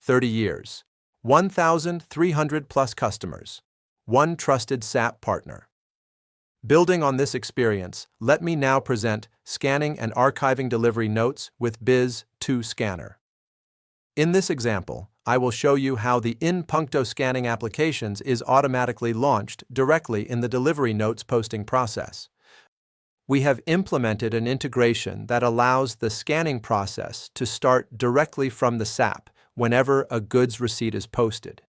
30 years, 1,300 plus customers, one trusted SAP partner. Building on this experience, let me now present scanning and archiving delivery notes with biz²Scanner. In this example, I will show you how the inPuncto scanning applications is automatically launched directly in the delivery notes posting process. We have implemented an integration that allows the scanning process to start directly from the SAP whenever a goods receipt is posted.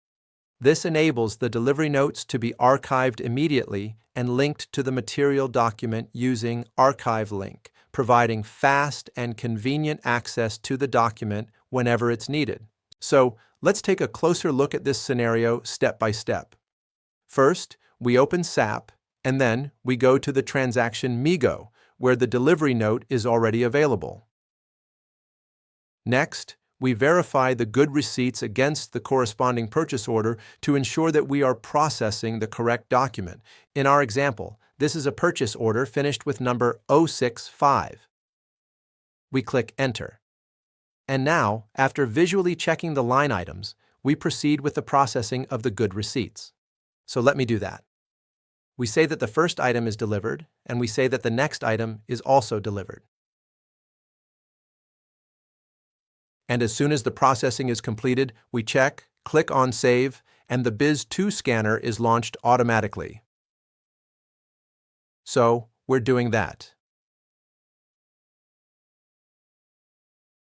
This enables the delivery notes to be archived immediately and linked to the material document using ArchiveLink, providing fast and convenient access to the document whenever it's needed. So, let's take a closer look at this scenario step by step. First, we open SAP, and then we go to the transaction MIGO, where the delivery note is already available. Next, we verify the good receipts against the corresponding purchase order to ensure that we are processing the correct document. In our example, this is a purchase order finished with number 065. We click Enter. And now, after visually checking the line items, we proceed with the processing of the good receipts. So let me do that. We say that the first item is delivered, and we say that the next item is also delivered. And as soon as the processing is completed, we check, click on Save, and the biz²Scanner is launched automatically. So, we're doing that.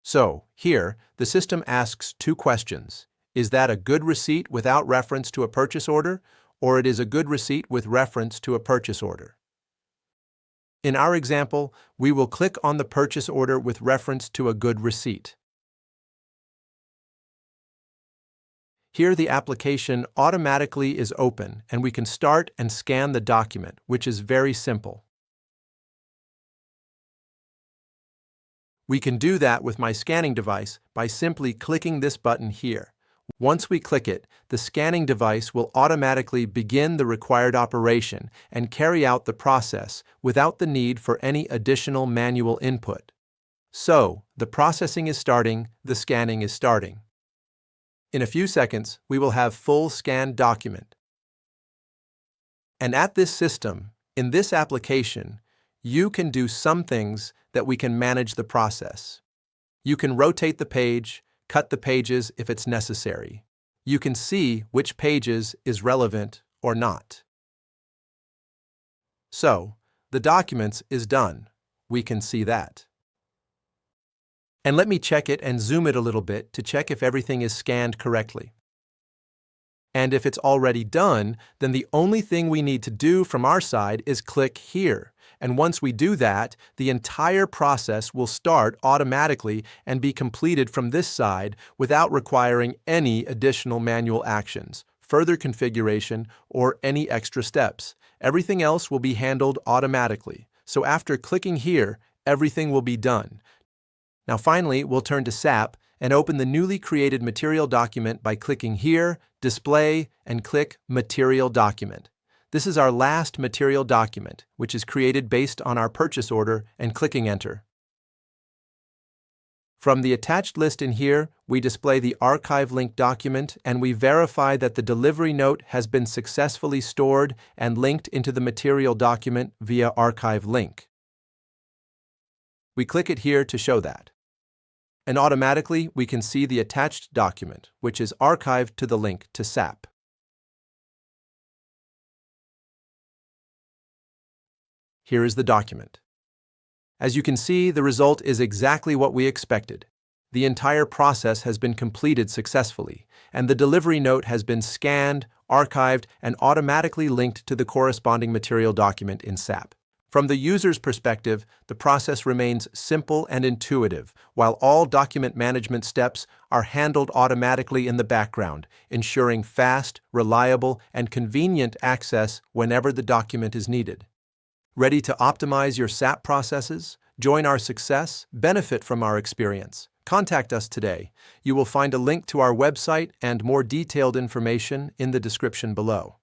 So, here, the system asks two questions. Is that a good receipt without reference to a purchase order, or it is a good receipt with reference to a purchase order? In our example, we will click on the purchase order with reference to a good receipt. Here the application automatically is open and we can start and scan the document, which is very simple. We can do that with my scanning device by simply clicking this button here. Once we click it, the scanning device will automatically begin the required operation and carry out the process without the need for any additional manual input. So, the processing is starting, the scanning is starting. In a few seconds, we will have full scanned document. And at this system, in this application, you can do some things that we can manage the process. You can rotate the page, cut the pages if it's necessary. You can see which pages is relevant or not. So, the documents is done. We can see that. And let me check it and zoom it a little bit to check if everything is scanned correctly. And if it's already done, then the only thing we need to do from our side is click here. And once we do that, the entire process will start automatically and be completed from this side without requiring any additional manual actions, further configuration, or any extra steps. Everything else will be handled automatically. So after clicking here, everything will be done. Now finally, we'll turn to SAP and open the newly created material document by clicking here, Display, and click Material Document. This is our last material document, which is created based on our purchase order, and clicking Enter. From the attached list in here, we display the ArchiveLink document and we verify that the delivery note has been successfully stored and linked into the material document via ArchiveLink. We click it here to show that. And automatically, we can see the attached document, which is archived to the link to SAP. Here is the document. As you can see, the result is exactly what we expected. The entire process has been completed successfully, and the delivery note has been scanned, archived, and automatically linked to the corresponding material document in SAP. From the user's perspective, the process remains simple and intuitive, while all document management steps are handled automatically in the background, ensuring fast, reliable, and convenient access whenever the document is needed. Ready to optimize your SAP processes? Join our success? Benefit from our experience? Contact us today. You will find a link to our website and more detailed information in the description below.